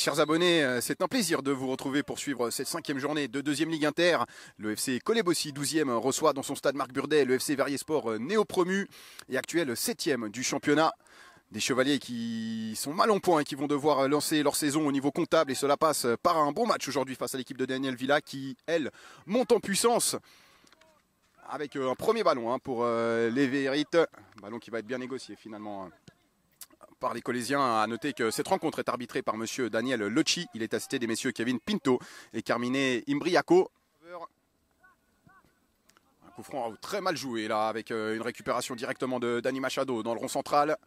chers abonnés, c'est un plaisir de vous retrouver pour suivre cette 5e journée de 2e Ligue Inter. Le FC Colebossy, 12e, reçoit dans son stade Marc Burdet le FC Verrier-Sport néo-promu et actuel 7e du championnat. Des Chevaliers qui sont mal en point et qui vont devoir lancer leur saison au niveau comptable. Et cela passe par un bon match aujourd'hui face à l'équipe de Daniel Villa qui, elle, monte en puissance. Avec un premier ballon pour les Véérites. Ballon qui va être bien négocié finalement par les Colésiens. À noter que cette rencontre est arbitrée par monsieur Daniel Locci. Il est assisté des messieurs Kevin Pinto et Carmine Imbriaco. Un coup franc très mal joué là avec une récupération directement de Dani Machado dans le rond central.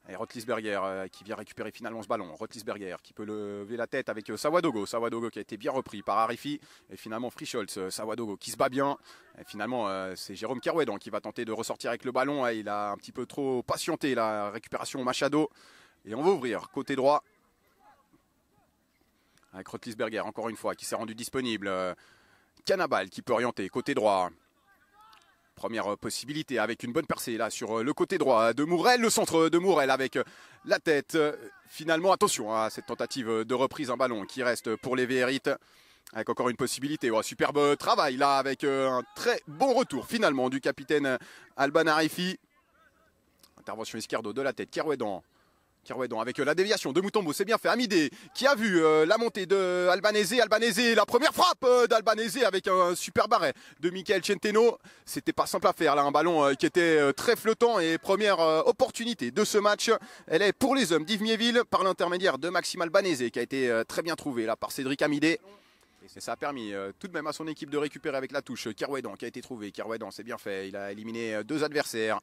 Et Rotlisberger qui vient récupérer finalement ce ballon. Rotlisberger qui peut lever la tête avec Sawadogo. Sawadogo qui a été bien repris par Arifi. Et finalement Frischholz. Sawadogo qui se bat bien. Et finalement c'est Jérôme Kerouédan qui va tenter de ressortir avec le ballon. Il a un petit peu trop patienté la récupération Machado. Et on va ouvrir côté droit. Avec Rotlisberger encore une fois qui s'est rendu disponible. Cannabal qui peut orienter côté droit. Première possibilité avec une bonne percée là sur le côté droit de Mourel, le centre de Mourel avec la tête. Finalement, attention à cette tentative de reprise, un ballon qui reste pour les Véérites. Avec encore une possibilité, superbe travail là avec un très bon retour finalement du capitaine Alban Arifi. Intervention Izquierdo de la tête, Kerouédan avec la déviation de Mutombo, c'est bien fait. Amidé qui a vu la montée de Albanese, la première frappe d'Albanese avec un super barret de Michael Centeno. C'était pas simple à faire là, un ballon qui était très flottant et première opportunité de ce match. Elle est pour les hommes d'Yves Miéville par l'intermédiaire de Maxime Albanese qui a été très bien trouvé là par Cédric Amidé. Et ça a permis tout de même à son équipe de récupérer avec la touche Kerouédan qui a été trouvé. Kerouédan, c'est bien fait, il a éliminé 2 adversaires.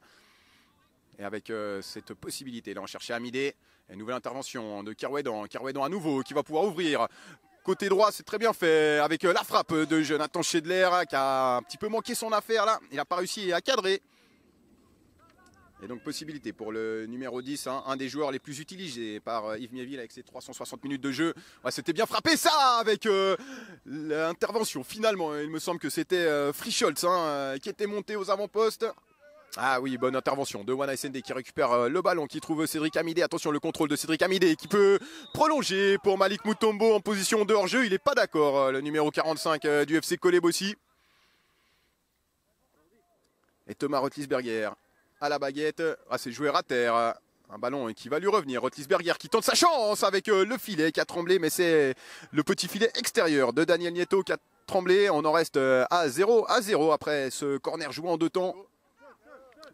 Et avec cette possibilité, là on cherchait Amidé. Et nouvelle intervention de Kerouédan. Kerouédan à nouveau qui va pouvoir ouvrir. Côté droit, c'est très bien fait avec la frappe de Jonathan Schedler qui a un petit peu manqué son affaire là. Il n'a pas réussi à cadrer. Et donc possibilité pour le numéro 10, un des joueurs les plus utilisés par Yves Miéville avec ses 360 minutes de jeu. Ouais, c'était bien frappé ça avec l'intervention finalement. Il me semble que c'était Frischholz qui était monté aux avant-postes. Ah oui, bonne intervention de Wana SND qui récupère le ballon, qui trouve Cédric Amidé. Attention, le contrôle de Cédric Amidé qui peut prolonger pour Malik Mutombo en position de hors-jeu. Il n'est pas d'accord, le numéro 45 du FC Colebossy. Et Thomas Rotlisberger à la baguette. Ah, c'est joué à terre. Un ballon qui va lui revenir. Rotlisberger qui tente sa chance avec le filet qui a tremblé, mais c'est le petit filet extérieur de Daniel Nieto qui a tremblé. On en reste à 0-0 après ce corner joué en 2 temps.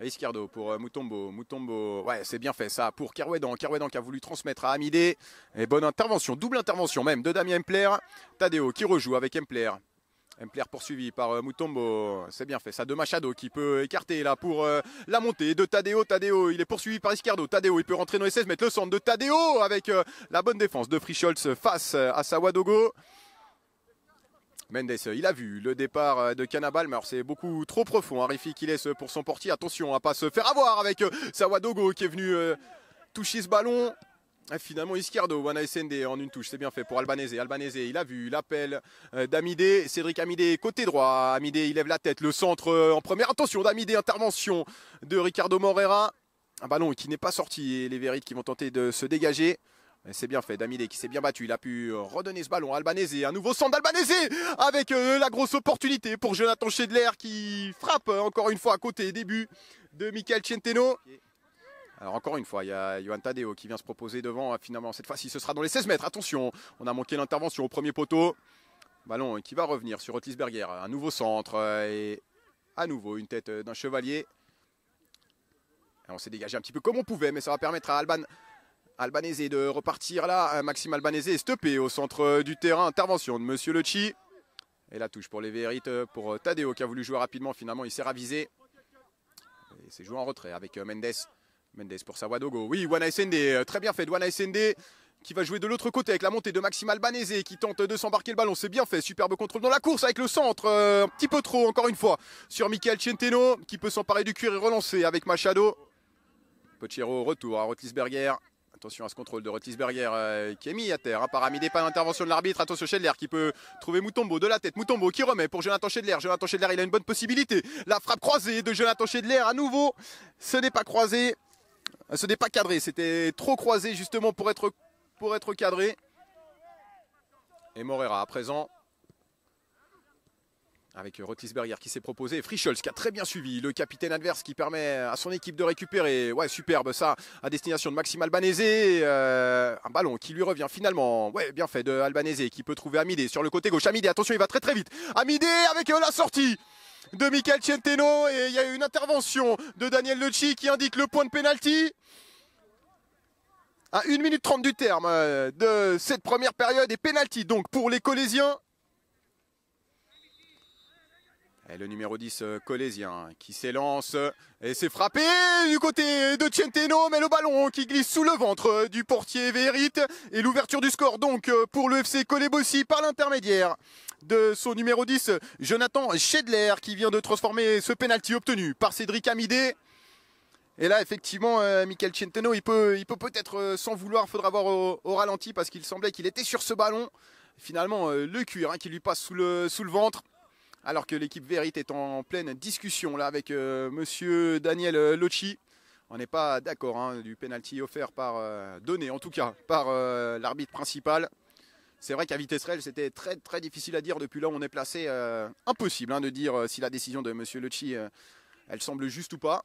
Izquierdo pour Mutombo, ouais c'est bien fait ça pour Kerouédan qui a voulu transmettre à Amidé. Et bonne intervention, double intervention même de Damien Empler. Tadeo qui rejoue avec Empler poursuivi par Mutombo, c'est bien fait ça de Machado qui peut écarter là pour la montée de Tadeo, il est poursuivi par Izquierdo. Tadeo il peut rentrer dans les 16 mètres, le centre de Tadeo avec la bonne défense de Frischholz face à Sawadogo. Mendes, il a vu le départ de Cannabal, mais alors c'est beaucoup trop profond. Arifi qui laisse pour son portier. Attention à ne pas se faire avoir avec Sawadogo qui est venu toucher ce ballon. Et finalement Izquierdo, Wana SND en une touche, c'est bien fait pour Albanese. Albanese, il a vu l'appel d'Amidé. Cédric Amidé, côté droit. Amidé, il lève la tête. Le centre en première. Attention d'Amidé, intervention de Ricardo Moreira. Un ballon qui n'est pas sorti et les Véérites qui vont tenter de se dégager. C'est bien fait, Damidé qui s'est bien battu, il a pu redonner ce ballon à Albanese, un nouveau centre d'Albanese avec la grosse opportunité pour Jonathan Schedler qui frappe encore une fois à côté, début de Michael Centeno. Alors encore une fois, il y a Johan Tadeo qui vient se proposer devant, finalement cette fois-ci ce sera dans les 16 mètres, attention, on a manqué l'intervention au premier poteau. Ballon qui va revenir sur Rotlisberger, un nouveau centre et à nouveau une tête d'un chevalier. Et on s'est dégagé un petit peu comme on pouvait, mais ça va permettre à Albanese de repartir là. Maxime Albanese est stoppé au centre du terrain. Intervention de monsieur Locci. Et la touche pour les Véérites, pour Tadeo qui a voulu jouer rapidement. Finalement, il s'est ravisé. Et c'est joué en retrait avec Mendes. Mendes pour Sawadogo. Oui, Wana SND. Très bien fait de Wana SND qui va jouer de l'autre côté avec la montée de Maxime Albanese qui tente de s'embarquer le ballon. C'est bien fait. Superbe contrôle dans la course avec le centre. Un petit peu trop, encore une fois, sur Michael Centeno qui peut s'emparer du cuir et relancer avec Machado. Pochero, retour à Rotlisberger. Attention à ce contrôle de Rotlisberger qui est mis à terre par Amidé, pas d'intervention de l'arbitre. Attention Schedler qui peut trouver Mutombo de la tête. Mutombo qui remet pour Jonathan Schedler. Jonathan Schedler, il a une bonne possibilité. La frappe croisée de Jonathan Schedler à nouveau. Ce n'est pas croisé. Ce n'est pas cadré. C'était trop croisé justement pour être cadré. Et Morera à présent. Avec Rotlisberger qui s'est proposé. Et Frischholz qui a très bien suivi le capitaine adverse qui permet à son équipe de récupérer. Ouais, superbe ça, à destination de Maxime Albanese. Un ballon qui lui revient finalement. Ouais, bien fait de Albanese qui peut trouver Amidé sur le côté gauche. Amidé, attention, il va très très vite. Amidé avec la sortie de Michael Centeno. Et il y a eu une intervention de Daniel Lecci qui indique le point de pénalty. À 1 minute 30 du terme de cette première période. Et pénalty donc pour les Colésiens. Et le numéro 10 colésien qui s'élance et c'est frappé du côté de Centeno, mais le ballon qui glisse sous le ventre du portier Vérit et l'ouverture du score donc pour le FC Colébossi par l'intermédiaire de son numéro 10 Jonathan Schedler qui vient de transformer ce penalty obtenu par Cédric Amidé. Et là effectivement Michael Centeno il peut peut-être s'en vouloir, faudra voir au ralenti parce qu'il semblait qu'il était sur ce ballon. Finalement le cuir qui lui passe sous le ventre. Alors que l'équipe Vérit est en pleine discussion là avec monsieur Daniel Lecci. On n'est pas d'accord du penalty offert donné en tout cas par l'arbitre principal. C'est vrai qu'à vitesse réelle c'était très très difficile à dire depuis là où on est placé. Impossible de dire si la décision de monsieur Lecci elle semble juste ou pas.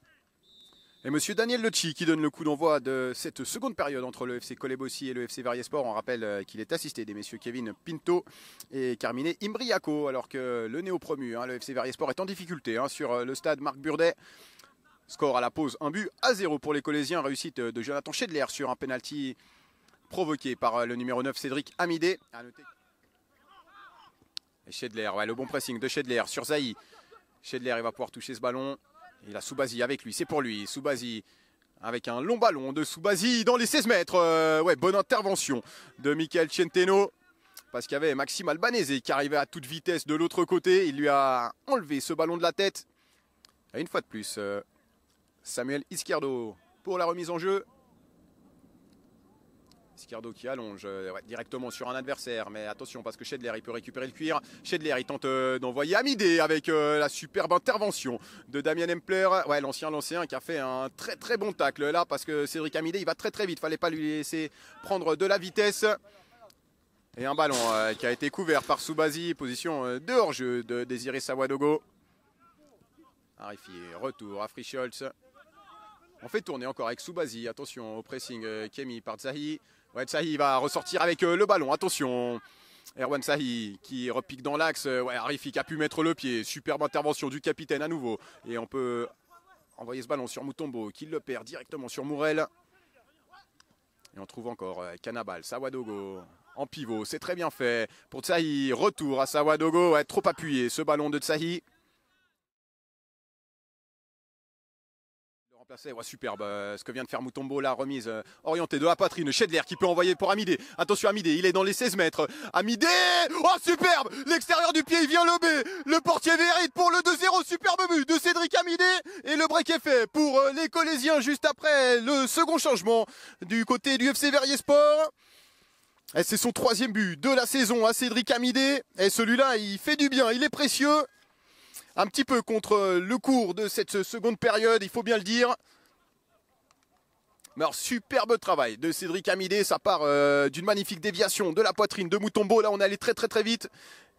Et monsieur Daniel Lecci qui donne le coup d'envoi de cette seconde période entre le FC Colébossi et le FC Verriesport. On rappelle qu'il est assisté des messieurs Kevin Pinto et Carmine Imbriaco. Alors que le néo-promu, le FC Verriesport, est en difficulté sur le stade Marc Burdet. Score à la pause, 1-0 pour les Colésiens. Réussite de Jonathan Schedler sur un penalty provoqué par le numéro 9 Cédric Amidé. Et Schedler, le bon pressing de Schedler sur Zahi. Schedler il va pouvoir toucher ce ballon. Il a Soubazi avec lui, c'est pour lui. Soubazi avec un long ballon de Soubazi dans les 16 mètres. Bonne intervention de Michael Centeno. Parce qu'il y avait Maxime Albanese qui arrivait à toute vitesse de l'autre côté. Il lui a enlevé ce ballon de la tête. Et une fois de plus, Samuel Izquierdo pour la remise en jeu. Izquierdo qui allonge directement sur un adversaire. Mais attention parce que Schedler il peut récupérer le cuir. Schedler il tente d'envoyer Amidé avec la superbe intervention de Damien Hempler. Ouais, l'ancien qui a fait un très très bon tacle là parce que Cédric Amidé il va très très vite. Fallait pas lui laisser prendre de la vitesse. Et un ballon qui a été couvert par Soubazi. Position de hors-jeu de Désiré Sawadogo. Arifi, retour à Frischholz. On fait tourner encore avec Soubazi. Attention au pressing qui est mis par Zahi. Ouais, Zahi va ressortir avec le ballon. Attention. Erwan Zahi qui repique dans l'axe. Arifi qui a pu mettre le pied. Superbe intervention du capitaine à nouveau. Et on peut envoyer ce ballon sur Mutombo qui le perd directement sur Mourel. Et on trouve encore Canabal, Sawadogo en pivot. C'est très bien fait pour Zahi. Retour à Sawadogo. Trop appuyé ce ballon de Zahi. Superbe ce que vient de faire Mutombo, la remise orientée de la poitrine. Schedler qui peut envoyer pour Amidé. Attention Amidé, il est dans les 16 mètres. Amidé, oh superbe, l'extérieur du pied, il vient lober. Le portier Vérit pour le 2-0, superbe but de Cédric Amidé. Et le break est fait pour les Colésiens juste après le second changement du côté du FC Verriesport. Et c'est son 3e but de la saison à Cédric Amidé. Et celui-là, il fait du bien, il est précieux. Un petit peu contre le cours de cette seconde période, il faut bien le dire. Mais alors, superbe travail de Cédric Amidé. Ça part d'une magnifique déviation de la poitrine de Mutombo. Là, on est allé très très très vite.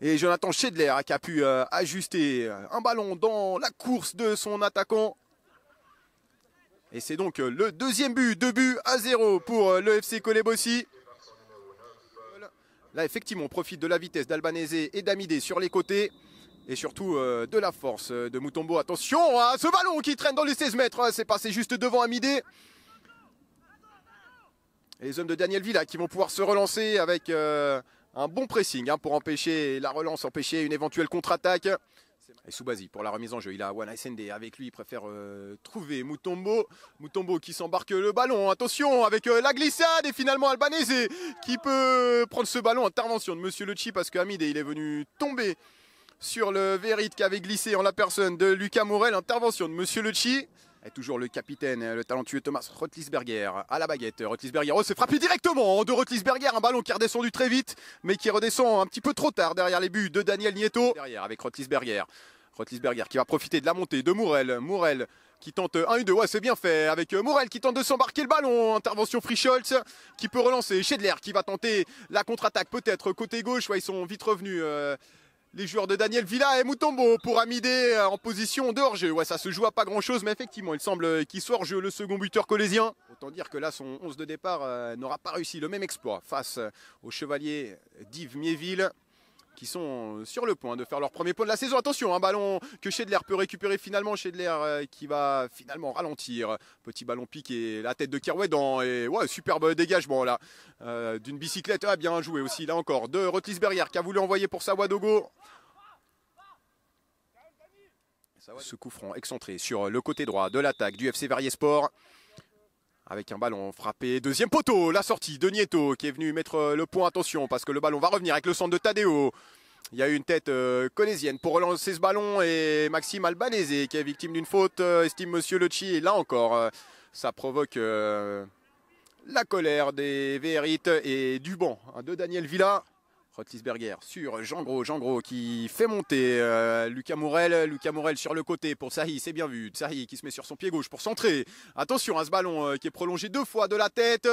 Et Jonathan Schedler qui a pu ajuster un ballon dans la course de son attaquant. Et c'est donc le 2e but, 2-0 pour le FC Colébossi. Là, effectivement, on profite de la vitesse d'Albanese et d'Amidé sur les côtés. Et surtout de la force de Mutombo. Attention à ce ballon qui traîne dans les 16 mètres. C'est passé juste devant Amidé. Et les hommes de Daniel Villa qui vont pouvoir se relancer avec un bon pressing pour empêcher la relance, empêcher une éventuelle contre-attaque. Et Soubazi pour la remise en jeu. Il a Wana Sende avec lui. Il préfère trouver Mutombo. Mutombo qui s'embarque le ballon. Attention avec la glissade. Et finalement Albanese qui peut prendre ce ballon. Intervention de monsieur Lecci parce qu'Amidé il est venu tomber sur le Vérit qui avait glissé en la personne de Lucas Morel. Intervention de monsieur Lecci. Et toujours le capitaine, le talentueux Thomas Rotlisberger à la baguette. Rotlisberger, c'est frappé directement de Rotlisberger. Un ballon qui est redescendu très vite, mais qui redescend un petit peu trop tard derrière les buts de Daniel Nieto. Derrière avec Rotlisberger. Rotlisberger qui va profiter de la montée de Mourel. Mourel qui tente 1-2, ouais c'est bien fait, avec Mourel qui tente de s'embarquer le ballon, intervention Frischholz qui peut relancer, Schedler qui va tenter la contre-attaque peut-être côté gauche, ouais, ils sont vite revenus les joueurs de Daniel Villa et Mutombo pour Amidé en position de hors-jeu, ouais ça se joue à pas grand-chose mais effectivement il semble qu'il soit hors-jeu le second buteur colésien. Autant dire que là son 11 de départ n'aura pas réussi le même exploit face aux chevaliers d'Yves Miéville, qui sont sur le point de faire leur premier point de la saison. Attention, un ballon que Schedler peut récupérer finalement. Schedler qui va finalement ralentir. Petit ballon piqué, la tête de Kerouédan. Et ouais, superbe dégagement là. D'une bicyclette, bien joué aussi là encore. De Rotlisberger qui a voulu envoyer pour Sawadogo. Ce coup franc excentré sur le côté droit de l'attaque du FC Verrier Sport. Avec un ballon frappé, deuxième poteau, la sortie de Nieto qui est venu mettre le point, attention parce que le ballon va revenir avec le centre de Tadeo. Il y a eu une tête colésienne pour relancer ce ballon et Maxime Albanese qui est victime d'une faute, estime Monsieur Lecci. Et là encore, ça provoque la colère des Véérites et du banc de Daniel Villa. Rotlisberger sur Jean Gros qui fait monter Lucas Mourel sur le côté pour Sahi, c'est bien vu, Sahi qui se met sur son pied gauche pour centrer, attention à ce ballon qui est prolongé 2 fois de la tête,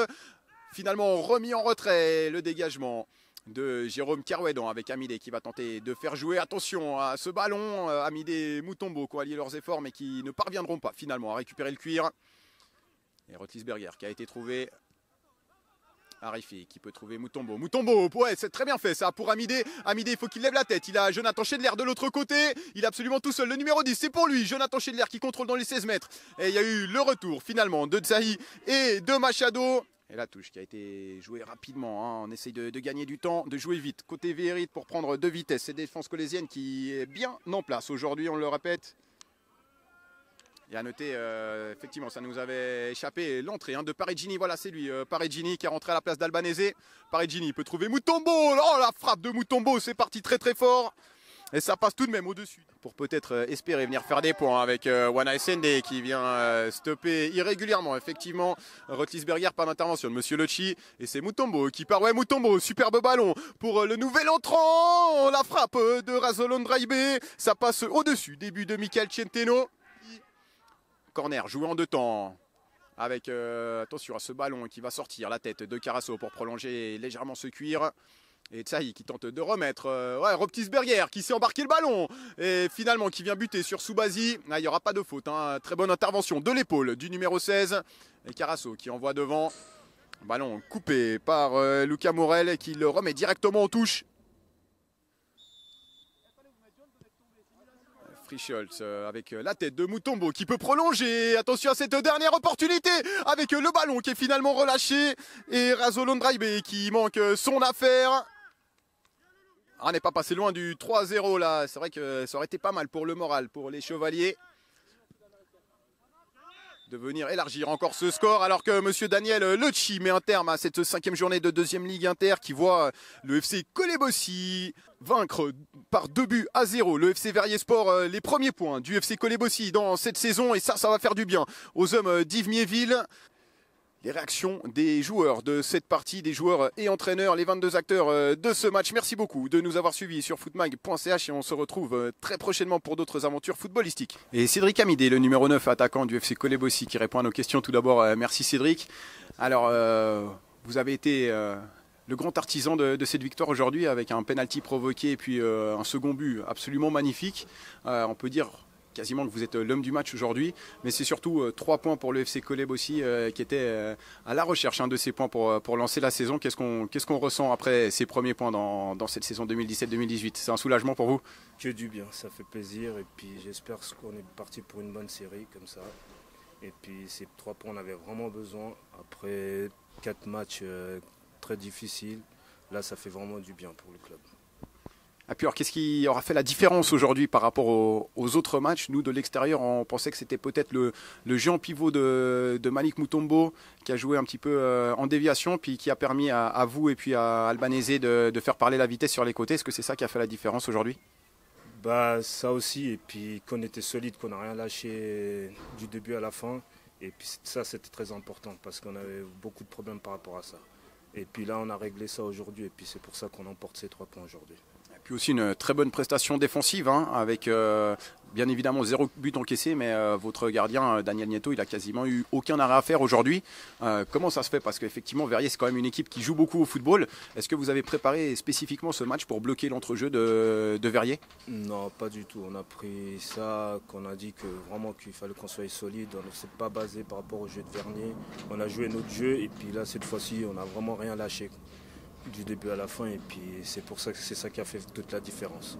finalement remis en retrait, le dégagement de Jérôme Kerouédan avec Amidé qui va tenter de faire jouer, attention à ce ballon, Amidé et Mutombo qui ont allié leurs efforts mais qui ne parviendront pas finalement à récupérer le cuir, et Rotlisberger qui a été trouvé. Arifi qui peut trouver Mutombo. Mutombo, ouais, c'est très bien fait ça pour Amidé. Amidé, il faut qu'il lève la tête. Il a Jonathan Schedler de l'autre côté. Il est absolument tout seul. Le numéro 10, c'est pour lui. Jonathan Schedler qui contrôle dans les 16 mètres. Et il y a eu le retour finalement de Tsahi et de Machado. Et la touche qui a été jouée rapidement. On essaye de gagner du temps, de jouer vite. Côté Vérit pour prendre de vitesse. C'est défense colésienne qui est bien en place aujourd'hui, on le répète. Et à noter, effectivement, ça nous avait échappé l'entrée de Parigini. Voilà, c'est lui, Parigini qui est rentré à la place d'Albanese. Parigini peut trouver Mutombo. Oh, la frappe de Mutombo, c'est parti très très fort. Et ça passe tout de même au-dessus. Pour peut-être espérer venir faire des points avec Wana Sende qui vient stopper irrégulièrement. Effectivement, Rotlisberger par l'intervention de Monsieur Lecci. Et c'est Mutombo qui part. Ouais, Mutombo, superbe ballon pour le nouvel entrant. La frappe de Razolon Draibé. Ça passe au-dessus. Début de Michael Centeno. Corner joué en 2 temps avec attention à ce ballon qui va sortir la tête de Carasso pour prolonger légèrement ce cuir. Et Tsahi qui tente de remettre Rotlisberger qui s'est embarqué le ballon et finalement qui vient buter sur Soubazi. Il n'y aura pas de faute, très bonne intervention de l'épaule du numéro 16 et Carasso qui envoie devant. Ballon coupé par Lucas Mourel qui le remet directement en touche. Frischholz avec la tête de Mutombo qui peut prolonger. Attention à cette dernière opportunité avec le ballon qui est finalement relâché. Et Razolon Draibé qui manque son affaire. On n'est pas passé loin du 3-0 là. C'est vrai que ça aurait été pas mal pour le moral, pour les Chevaliers. De venir élargir encore ce score alors que Monsieur Daniel Lecci met un terme à cette 5e journée de 2e Ligue Inter qui voit le FC Colébossi vaincre par 2-0 le FC Verrier Sport, les premiers points du FC Colébossi dans cette saison et ça va faire du bien aux hommes d'Yves Miéville. Les réactions des joueurs de cette partie, des joueurs et entraîneurs, les 22 acteurs de ce match. Merci beaucoup de nous avoir suivis sur footmag.ch et on se retrouve très prochainement pour d'autres aventures footballistiques. Et Cédric Amidé, le numéro 9 attaquant du FC Colébossi qui répond à nos questions. Tout d'abord, merci Cédric. Alors, vous avez été le grand artisan de cette victoire aujourd'hui avec un penalty provoqué et puis un second but absolument magnifique. On peut dire quasiment que vous êtes l'homme du match aujourd'hui, mais c'est surtout 3 points pour le FC Colébossi qui était à la recherche de ces points pour lancer la saison. Qu'est-ce qu'on ressent après ces premiers points dans cette saison 2017-2018? C'est un soulagement pour vous? Que du bien, ça fait plaisir et puis j'espère qu'on est parti pour une bonne série comme ça. Et puis ces 3 points on avait vraiment besoin après 4 matchs très difficiles. Là ça fait vraiment du bien pour le club. Et puis alors, qu'est-ce qui aura fait la différence aujourd'hui par rapport aux autres matchs? Nous, de l'extérieur, on pensait que c'était peut-être le jeu en pivot de Malik Mutombo qui a joué un petit peu en déviation, puis qui a permis à vous et puis à Albanese de faire parler la vitesse sur les côtés. Est-ce que c'est ça qui a fait la différence aujourd'hui? Bah, ça aussi, et puis qu'on était solide, qu'on n'a rien lâché du début à la fin. Et puis ça, c'était très important parce qu'on avait beaucoup de problèmes par rapport à ça. Et puis là, on a réglé ça aujourd'hui et puis c'est pour ça qu'on emporte ces 3 points aujourd'hui. Puis aussi une très bonne prestation défensive, hein, avec bien évidemment 0 but encaissé, mais votre gardien Daniel Nieto, il a quasiment eu aucun arrêt à faire aujourd'hui. Comment ça se fait? Parce qu'effectivement, Verrier, c'est quand même une équipe qui joue beaucoup au football. Est-ce que vous avez préparé spécifiquement ce match pour bloquer l'entrejeu de Verrier? Non, pas du tout. On a pris ça, qu'on a dit que vraiment qu'il fallait qu'on soit solide. On ne s'est pas basé par rapport au jeu de Vernier. On a joué notre jeu et puis là, cette fois-ci, on n'a vraiment rien lâché du début à la fin. Et puis c'est pour ça que c'est ça qui a fait toute la différence.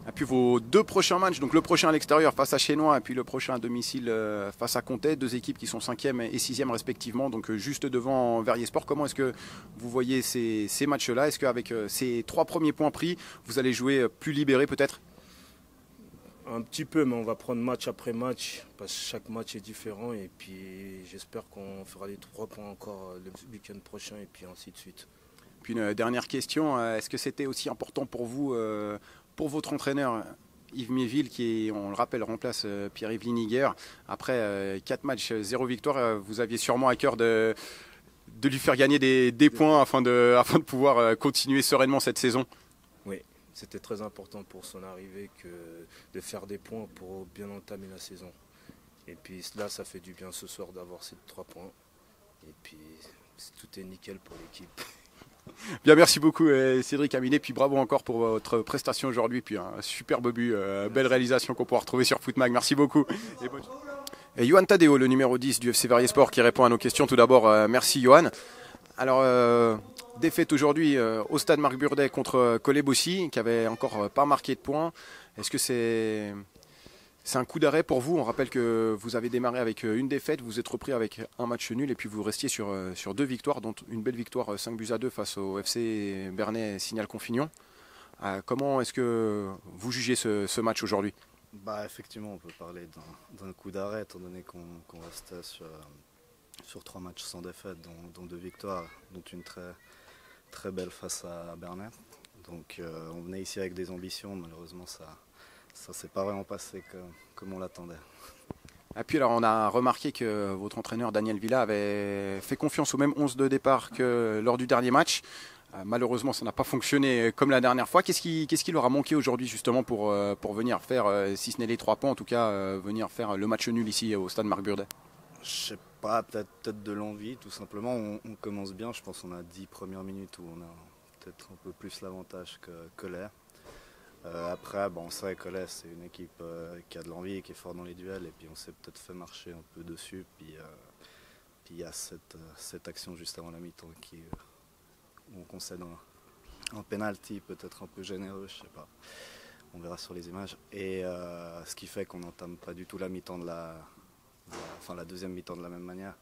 Et puis vos 2 prochains matchs, donc le prochain à l'extérieur face à Chénois et puis le prochain à domicile face à Comté, 2 équipes qui sont 5e et 6e respectivement, donc juste devant Verrier Sport. Comment est-ce que vous voyez ces matchs-là? Est-ce qu'avec ces 3 premiers points pris, vous allez jouer plus libéré peut-être? Un petit peu, mais on va prendre match après match parce que chaque match est différent et puis j'espère qu'on fera les 3 points encore le week-end prochain et puis ainsi de suite. Puis une dernière question, est-ce que c'était aussi important pour vous, pour votre entraîneur Yves Méville, qui, on le rappelle, remplace Pierre-Yves Liniger, après 4 matchs, 0 victoire, vous aviez sûrement à cœur de lui faire gagner des points afin de pouvoir continuer sereinement cette saison? Oui, c'était très important pour son arrivée de faire des points pour bien entamer la saison. Et puis là, ça fait du bien ce soir d'avoir ces 3 points. Et puis tout est nickel pour l'équipe. Bien, merci beaucoup Cédric Aminé, puis bravo encore pour votre prestation aujourd'hui, puis un superbe but, belle réalisation qu'on pourra retrouver sur Footmag. Merci beaucoup. Et Johan Tadeo, le numéro 10 du FC Verrier Sport, qui répond à nos questions. Tout d'abord, merci Johan. Alors, défaite aujourd'hui au stade Marc Burdet contre Collet-Bossy, qui avait encore pas marqué de points. Est-ce que c'est un coup d'arrêt pour vous? On rappelle que vous avez démarré avec une défaite, vous êtes repris avec un match nul et puis vous restiez sur 2 victoires, dont une belle victoire 5-2 face au FC Bernay Signal Confignon. Comment est-ce que vous jugez ce match aujourd'hui? Effectivement, on peut parler d'un coup d'arrêt, étant donné qu'on restait sur 3 matchs sans défaite, dont 2 victoires, dont une très, très belle face à Bernay. Donc on venait ici avec des ambitions, malheureusement ça ne s'est pas vraiment passé comme on l'attendait. Et puis alors on a remarqué que votre entraîneur Daniel Villa avait fait confiance au même 11 de départ que lors du dernier match. Malheureusement ça n'a pas fonctionné comme la dernière fois. Qu'est-ce qui leur a manqué aujourd'hui justement pour venir faire, si ce n'est les 3 points, en tout cas venir faire le match nul ici au stade Marc Burdet? Je sais pas, peut-être de l'envie tout simplement. On commence bien, je pense qu'on a 10 premières minutes où on a peut-être un peu plus l'avantage que l'air. Après, on sait que Collet, c'est une équipe qui a de l'envie, qui est fort dans les duels, et puis on s'est peut-être fait marcher un peu dessus. Puis il y a cette action juste avant la mi-temps où on concède un penalty, peut-être un peu généreux, je sais pas. On verra sur les images. Et ce qui fait qu'on n'entame pas du tout la mi-temps la deuxième mi-temps de la même manière.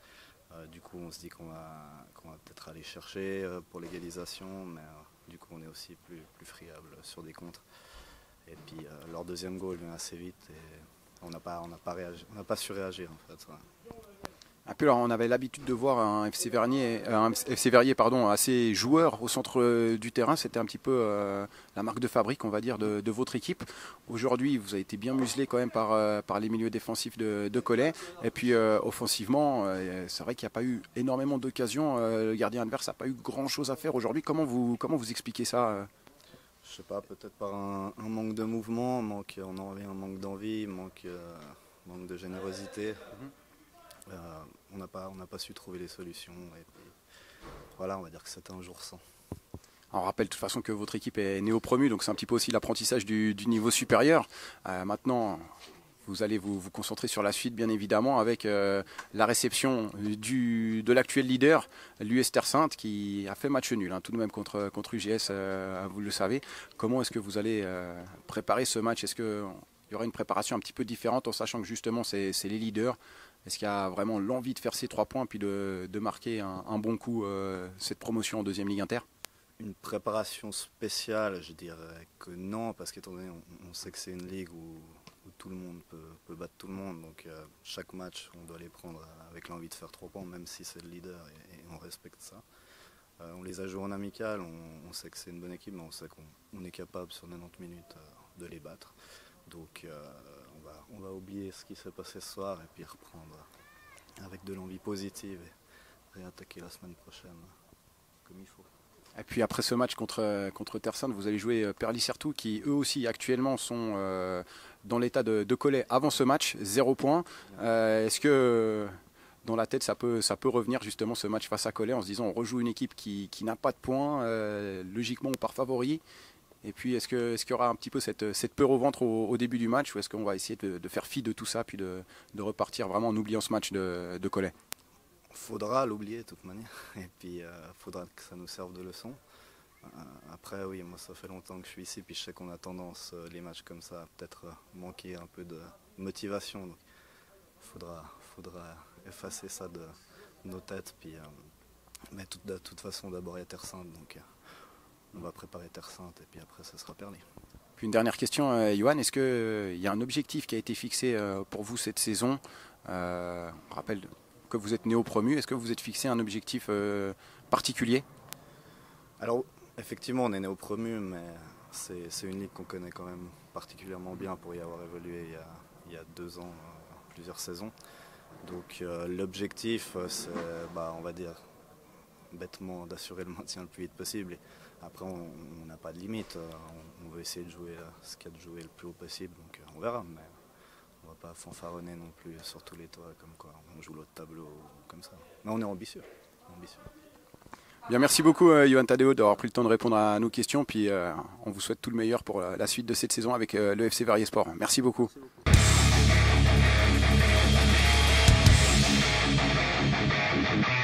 Du coup, on se dit qu'on va peut-être aller chercher pour l'égalisation, mais du coup, on est aussi plus friable sur des contres. Et puis, leur deuxième goal vient assez vite et on n'a pas su réagir en fait. Ouais. Et puis alors, on avait l'habitude de voir un FC Verrier assez joueur au centre du terrain. C'était un petit peu la marque de fabrique, on va dire, de votre équipe. Aujourd'hui, vous avez été bien muselé quand même par les milieux défensifs de Collet. Et puis offensivement, c'est vrai qu'il n'y a pas eu énormément d'occasions. Le gardien adverse n'a pas eu grand-chose à faire aujourd'hui. Comment vous expliquez ça? Je sais pas, peut-être par un manque de mouvement, un manque d'envie, un manque de générosité. On n'a pas su trouver les solutions. Et puis, voilà, on va dire que c'était un jour sans. On rappelle de toute façon que votre équipe est néo-promue, donc c'est un petit peu aussi l'apprentissage du niveau supérieur. Maintenant, vous allez vous concentrer sur la suite, bien évidemment, avec la réception de l'actuel leader, l'US Terre Sainte, qui a fait match nul, tout de même contre UGS, vous le savez. Comment est-ce que vous allez préparer ce match? Est-ce qu'il y aura une préparation un petit peu différente en sachant que justement c'est les leaders? Est-ce qu'il y a vraiment l'envie de faire ces 3 points puis de marquer un bon coup cette promotion en deuxième Ligue Inter? Une préparation spéciale, je dirais que non, parce qu'étant donné, on sait que c'est une ligue où tout le monde peut battre tout le monde. Donc chaque match, on doit les prendre avec l'envie de faire 3 points, même si c'est le leader et on respecte ça. On les a joués en amical, on sait que c'est une bonne équipe, mais on sait qu'on est capable sur 90 minutes de les battre. Donc on va oublier ce qui s'est passé ce soir et puis reprendre avec de l'envie positive et réattaquer la semaine prochaine comme il faut. Et puis après ce match contre Tersan, vous allez jouer Perlis-Certoux qui eux aussi actuellement sont dans l'état de Cholet avant ce match, 0 points. Est-ce que dans la tête ça peut revenir justement ce match face à Cholet en se disant on rejoue une équipe qui n'a pas de points, logiquement on part favori. Et puis est-ce qu'il y aura un petit peu cette peur au ventre au début du match ou est-ce qu'on va essayer de faire fi de tout ça puis de repartir vraiment en oubliant ce match de Cholet? Faudra l'oublier de toute manière et puis faudra que ça nous serve de leçon. Après oui, moi ça fait longtemps que je suis ici puis je sais qu'on a tendance les matchs comme ça à peut-être manquer un peu de motivation. Donc faudra effacer ça de nos têtes puis mais de toute façon d'abord il y a Terre Sainte donc on va préparer Terre Sainte et puis après ça sera Perlis. Puis une dernière question, Johan, est-ce qu'il y a un objectif qui a été fixé pour vous cette saison? On rappelle que vous êtes néo-promu, est-ce que vous êtes fixé un objectif particulier? Alors effectivement on est néo-promu mais c'est une ligue qu'on connaît quand même particulièrement bien pour y avoir évolué il y a 2 ans, plusieurs saisons. Donc l'objectif c'est on va dire bêtement d'assurer le maintien le plus vite possible. Et après on n'a pas de limite, on veut essayer de jouer ce qu'il y a de jouer le plus haut possible, donc on verra. Mais on va pas fanfaronner non plus sur tous les toits comme quoi on joue l'autre tableau comme ça. Mais on est ambitieux. Bien, merci beaucoup Johan Tadeo d'avoir pris le temps de répondre à nos questions. Puis on vous souhaite tout le meilleur pour la suite de cette saison avec le FC Verrier Sport. Merci beaucoup. Merci beaucoup.